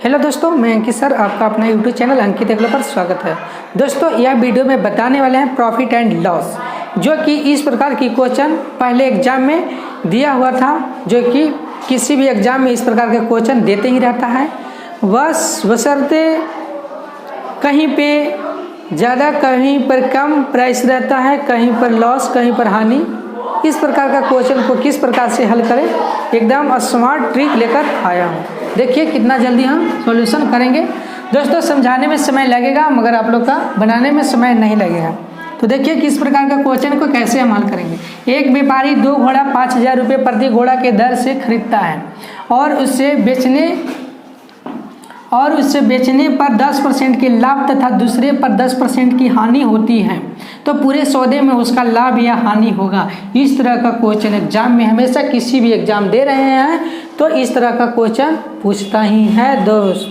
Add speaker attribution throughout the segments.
Speaker 1: Hello दोस्तों, मैं अंकित sir, आपका अपना यूट्यूब चैनल अंकित एग्लो पर स्वागत है। दोस्तों, यह वीडियो में बताने वाले हैं प्रॉफिट एंड लॉस, जो कि इस प्रकार की क्वेश्चन पहले एग्जाम में दिया हुआ था, जो कि किसी भी एग्जाम में इस प्रकार के क्वेश्चन देते ही रहता है। बशर्ते कहीं पे ज़्यादा कहीं पर कम प्राइस रहता है, कहीं पर लॉस कहीं पर हानि। इस प्रकार का क्वेश्चन को किस प्रकार से हल करें, एकदम स्मार्ट ट्रिक लेकर आया हूँ। देखिए कितना जल्दी हम सॉल्यूशन करेंगे। दोस्तों, समझाने में समय लगेगा मगर आप लोग का बनाने में समय नहीं लगेगा। तो देखिए किस प्रकार का क्वेश्चन को कैसे हम हल करेंगे। एक व्यापारी 2 घोड़ा 5,000 रुपये प्रति घोड़ा के दर से खरीदता है और उससे बेचने पर 10% की लाभ तथा दूसरे पर 10% की हानि होती है, तो पूरे सौदे में उसका लाभ या हानि होगा। इस तरह का क्वेश्चन एग्जाम में हमेशा किसी भी एग्जाम दे रहे हैं तो इस तरह का क्वेश्चन पूछता ही है दोस्त।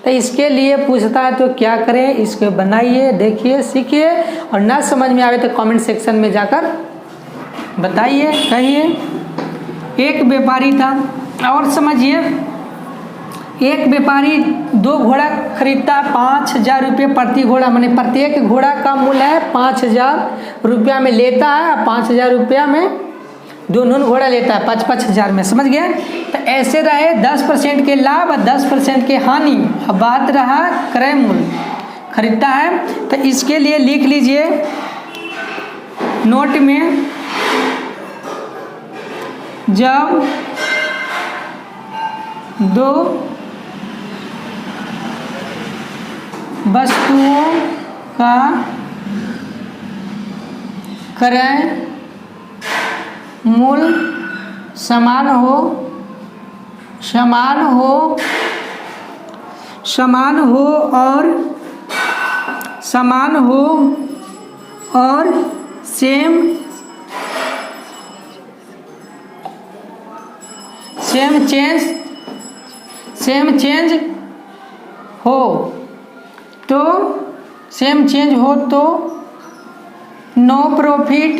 Speaker 1: तो इसके लिए पूछता है तो क्या करें, इसको बनाइए, देखिए, सीखिए और ना समझ में आवे तो कमेंट सेक्शन में जाकर बताइए, कहिए। एक व्यापारी था और समझिए, एक व्यापारी 2 घोड़ा खरीदता है 5,000 रुपये प्रति घोड़ा, माने प्रत्येक घोड़ा का मूल्य है 5,000 रुपया में लेता है। 5,000 रुपया में दोनों घोड़ा लेता है 5,000 में, समझ गए। तो ऐसे रहे 10% के लाभ और 10% के हानि। अब बात रहा क्रय मूल्य, खरीदता है तो इसके लिए लिख लीजिए नोट में, जब 2 वस्तुओं का क्रय मूल्य समान हो और सेम चेंज हो तो no profit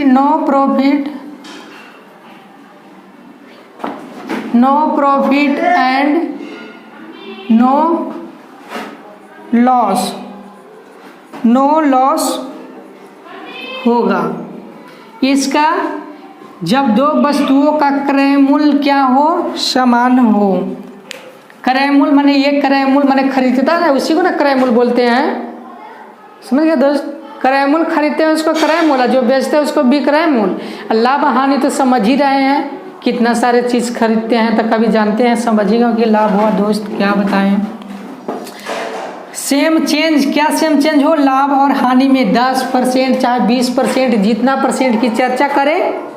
Speaker 1: and no loss होगा। इसका जब 2 वस्तुओं का क्रय मूल्य क्या हो, समान हो। क्रय मूल्य माने ये क्रय मूल्य माने खरीदता है उसी को ना क्रय मूल्य बोलते हैं, समझ गए दोस्त। क्रय मूल्य खरीदते हैं उसको क्रय मूल्य, जो बेचते हैं उसको विक्रय मूल्य। लाभ हानि तो समझ ही रहे हैं, कितना सारे चीज़ खरीदते हैं तो कभी जानते हैं, समझिएगा कि लाभ हुआ दोस्त, क्या बताएं। सेम चेंज, क्या सेम चेंज हो, लाभ और हानि में 10% चाहे 20%, जितना परसेंट की चर्चा करें,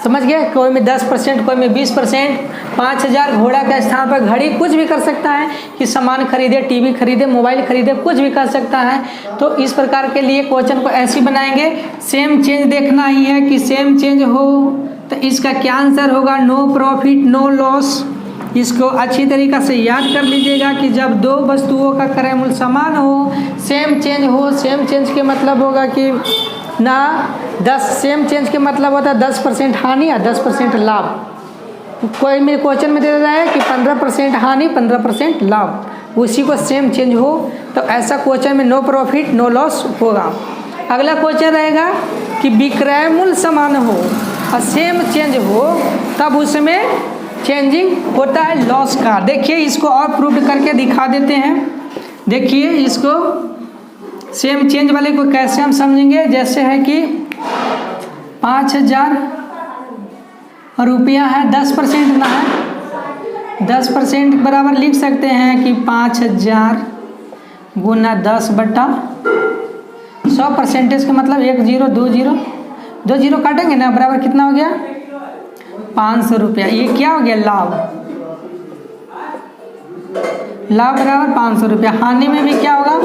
Speaker 1: समझ गए। कोई में 10%, कोई में 20%। 5,000 घोड़ा के स्थान पर घड़ी कुछ भी कर सकता है कि सामान खरीदे, टीवी खरीदे, मोबाइल खरीदे, कुछ भी कर सकता है। तो इस प्रकार के लिए क्वेश्चन को ऐसे बनाएंगे, सेम चेंज देखना ही है कि सेम चेंज हो, तो इसका क्या आंसर होगा, नो प्रॉफिट नो लॉस। इसको अच्छी तरीक़ा से याद कर लीजिएगा कि जब 2 वस्तुओं का क्रय मूल्य समान हो, सेम चेंज हो, सेम चेंज के मतलब होगा कि ना 10, सेम चेंज के मतलब होता है 10% हानि या 10% लाभ। कोई में क्वेश्चन में दे रहा है कि 15% हानि 15% लाभ, उसी को सेम चेंज हो, तो ऐसा क्वेश्चन में नो प्रॉफिट नो लॉस होगा। अगला क्वेश्चन रहेगा कि विक्रय मूल्य समान हो और सेम चेंज हो, तब उसमें चेंजिंग होता है लॉस का। देखिए इसको और प्रूव करके दिखा देते हैं। देखिए इसको सेम चेंज वाले को कैसे हम समझेंगे। जैसे है कि 5,000 रुपया है, 10% ना है, 10% बराबर लिख सकते हैं कि 5,000 गुना 10/100। परसेंटेज का मतलब 1 0 2 0 2 0 काटेंगे ना, बराबर कितना हो गया, 500 रुपया। ये क्या हो गया, लाभ बराबर 500 रुपया। हानि में भी क्या होगा,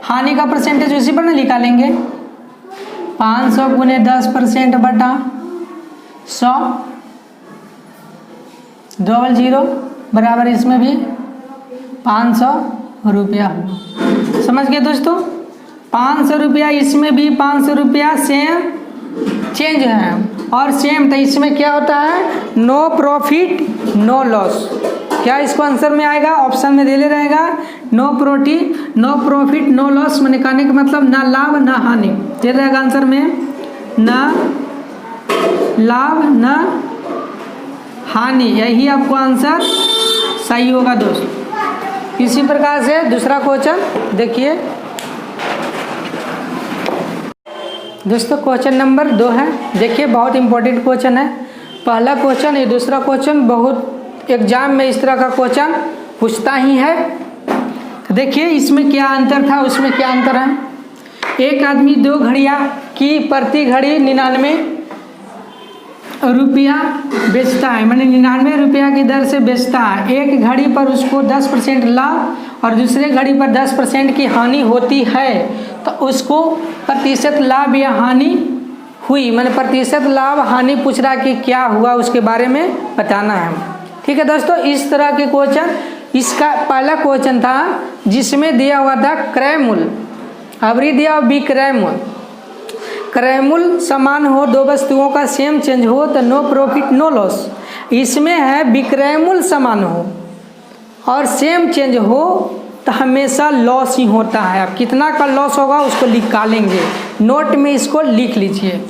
Speaker 1: हानि का परसेंटेज उसी पर ना निकालेंगे, 500 गुने 10% बटा 100, 00 बराबर इसमें भी 500 रुपया हुआ। समझ गए दोस्तों, 500 रुपया, इसमें भी 500 रुपया सेम चेंज है और सेम, तो इसमें क्या होता है, नो प्रॉफिट नो लॉस। क्या इसको आंसर में आएगा? ऑप्शन में दे ले रहेगा नो प्रॉफिट नो लॉस, मैंने कहने का मतलब ना लाभ ना हानि, दे रहेगा आंसर में ना लाभ ना हानि, यही आपको आंसर सही होगा दोस्त। इसी प्रकार से दूसरा क्वेश्चन देखिए दोस्तों, क्वेश्चन नंबर 2 है। देखिए बहुत इंपॉर्टेंट क्वेश्चन है, पहला क्वेश्चन ये, दूसरा क्वेश्चन बहुत एग्जाम में इस तरह का क्वेश्चन पूछता ही है। तो देखिए इसमें क्या अंतर था, उसमें क्या अंतर है। एक आदमी 2 घड़ियाँ की प्रति घड़ी 99 रुपया बेचता है, मैंने 99 रुपया की दर से बेचता है। एक घड़ी पर उसको 10% लाभ और दूसरे घड़ी पर 10% की हानि होती है, तो उसको प्रतिशत लाभ या हानि हुई, मैंने प्रतिशत लाभ हानि पूछ रहा कि क्या हुआ उसके बारे में बताना है। ठीक है दोस्तों, इस तरह के क्वेश्चन, इसका पहला क्वेश्चन था जिसमें दिया हुआ था क्रय मूल्य, अवधि दिया विक्रय मूल्य। क्रय मूल्य समान हो, 2 वस्तुओं का सेम चेंज हो तो नो प्रॉफिट नो लॉस। इसमें है विक्रय मूल्य समान हो और सेम चेंज हो तो हमेशा लॉस ही होता है। अब कितना का लॉस होगा उसको निकालेंगे, नोट में इसको लिख लीजिए।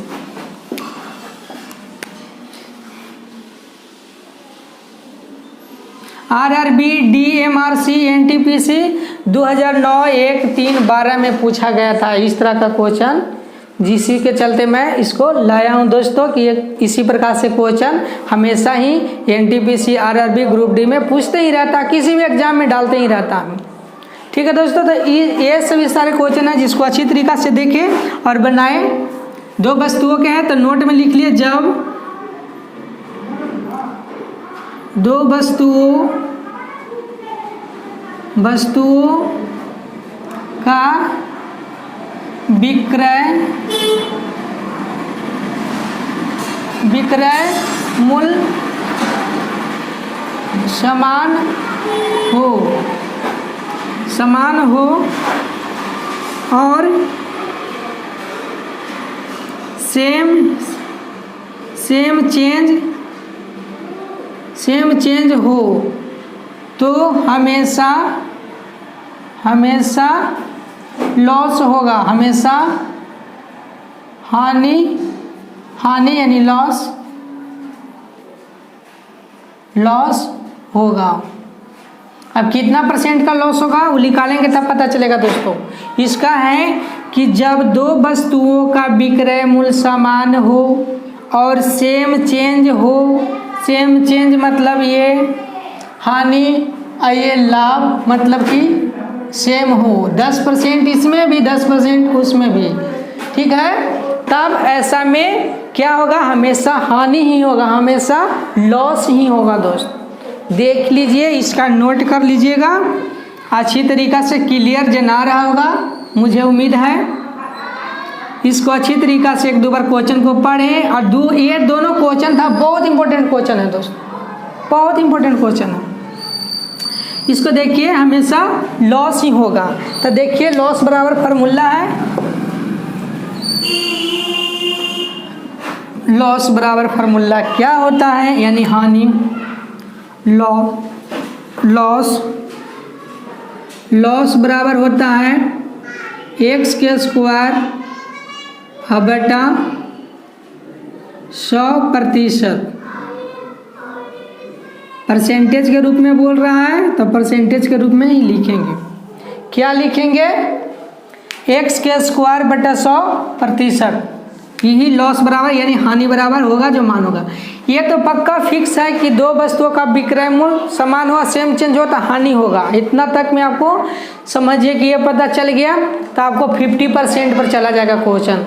Speaker 1: RRB DMRC NTPC 2009-1-3-12 में पूछा गया था इस तरह का क्वेश्चन, जिसी के चलते मैं इसको लाया हूं दोस्तों कि इसी प्रकार से क्वेश्चन हमेशा ही NTPC RRB ग्रुप डी में पूछते ही रहता, किसी भी एग्जाम में डालते ही रहता। ठीक है दोस्तों, तो ये सभी सारे क्वेश्चन है जिसको अच्छी तरीक़ा से देखें और बनाएं। 2 वस्तुओं के हैं तो नोट में लिख लिए, जब 2 वस्तुओं का विक्रय मूल्य समान हो और सेम चेंज हो तो हमेशा लॉस होगा, हमेशा हानि यानी लॉस होगा। अब कितना % का लॉस होगा वो निकालेंगे तब पता चलेगा दोस्तों। इसका है कि जब 2 वस्तुओं का विक्रय मूल्य समान हो और सेम चेंज हो, सेम चेंज मतलब ये हानि और ये लाभ मतलब कि सेम हो, 10% इसमें भी 10% उसमें भी, ठीक है, तब ऐसा में क्या होगा, हमेशा हानि ही होगा, हमेशा लॉस ही होगा दोस्त। देख लीजिए, इसका नोट कर लीजिएगा अच्छी तरीक़ा से, क्लियर जना रहा होगा मुझे उम्मीद है। इसको अच्छी तरीक़ा से 1-2 बार क्वेश्चन को पढ़ें और ये दोनों क्वेश्चन था, बहुत इंपॉर्टेंट क्वेश्चन है दोस्त, बहुत इंपॉर्टेंट क्वेश्चन है। इसको देखिए, हमेशा लॉस ही होगा। तो देखिए लॉस बराबर फार्मूला है, लॉस बराबर फार्मूला क्या होता है, यानी हानि, लॉस बराबर होता है x² बटा 100%। परसेंटेज के रूप में बोल रहा है तो परसेंटेज के रूप में ही लिखेंगे। क्या लिखेंगे, x² बटा 100%, यही लॉस बराबर यानी हानि बराबर होगा जो मान होगा। ये तो पक्का फिक्स है कि 2 वस्तुओं का विक्रय मूल्य समान हो, सेम चेंज हो तो हानि होगा। इतना तक में आपको समझिए कि ये पता चल गया तो आपको 50% पर चला जाएगा क्वेश्चन,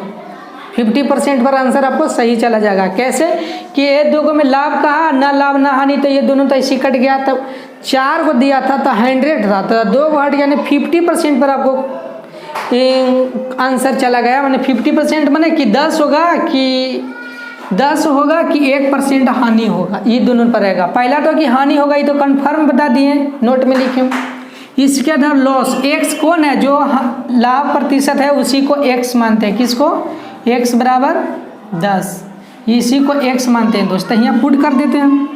Speaker 1: 50% पर आंसर आपको सही चला जाएगा। कैसे कि ये 2 में लाभ कहा, ना लाभ ना हानि, तो ये दोनों तो ऐसे कट गया। तब 4 को दिया था तो 100 था, तो 2 को हट यानी 50% पर आपको आंसर चला गया। मैंने 50% माने कि 10 होगा कि 1% हानि होगा, ये दोनों पर रहेगा। पहला तो कि हानि होगा, ये तो कंफर्म बता दिए, नोट में लिखे। इसके अंदर लॉस, x कौन है, जो लाभ प्रतिशत है उसी को x मानते हैं। किसको, x बराबर 10, इसी को x मानते हैं दोस्तों। यहाँ पुट कर देते हैं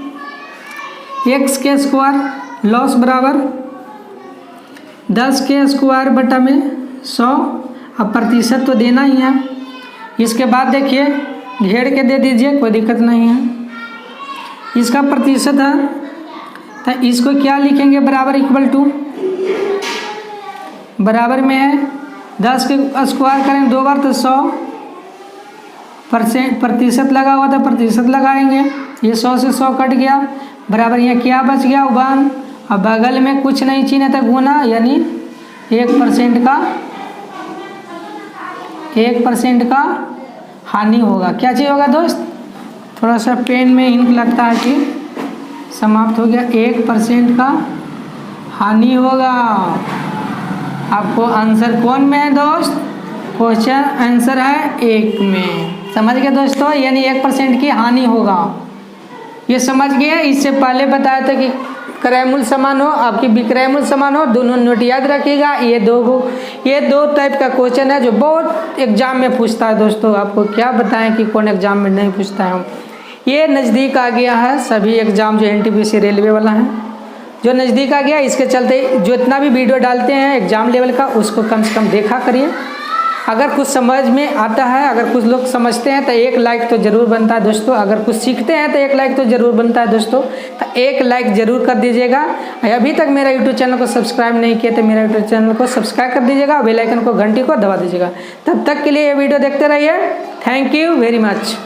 Speaker 1: x² लॉस बराबर 10 के स्क्वायर बटा में 100। अब प्रतिशत तो देना ही है। इसके बाद देखिए घेर के दे दीजिए, कोई दिक्कत नहीं है। इसका प्रतिशत है तो इसको क्या लिखेंगे, बराबर इक्वल टू, बराबर में है 10 के स्क्वायर करें 2 बार तो 100%, प्रतिशत लगा हुआ था प्रतिशत लगाएंगे। ये 100 से 100 कट गया, बराबर यहाँ क्या बच गया 1। अब बगल में कुछ नहीं चिन्ह था गुना, यानी 1% का हानि होगा। क्या चीज़ होगा दोस्त, थोड़ा सा पेन में इंक लगता है कि समाप्त हो गया। 1% का हानि होगा। आपको आंसर कौन में है दोस्त, क्वेश्चन आंसर है 1 में। समझ गए दोस्तों, यानी 1% की हानि होगा। ये समझ गए। इससे पहले बताया था कि क्रय मूल्य समान हो, आपकी विक्रय मूल्य समान हो, दोनों नोट याद रखिएगा। ये दो टाइप का क्वेश्चन है जो बहुत एग्जाम में पूछता है दोस्तों। आपको क्या बताएं कि कौन एग्जाम में नहीं पूछता है। ये नज़दीक आ गया है सभी एग्जाम जो एनटीपीसी रेलवे वाला है, जो नज़दीक आ गया, इसके चलते जो इतना भी वीडियो डालते हैं एग्जाम लेवल का उसको कम से कम देखा करिए। अगर कुछ समझ में आता है, अगर कुछ लोग समझते हैं तो 1 लाइक तो ज़रूर बनता है दोस्तों। अगर कुछ सीखते हैं तो 1 लाइक तो ज़रूर बनता है दोस्तों। तो 1 लाइक ज़रूर कर दीजिएगा। अभी तक मेरा यूट्यूब चैनल को सब्सक्राइब नहीं किया तो मेरा यूट्यूब चैनल को सब्सक्राइब कर दीजिएगा, बेल आइकन को घंटी को दबा दीजिएगा। तब तक के लिए ये वीडियो देखते रहिए। Thank you very much.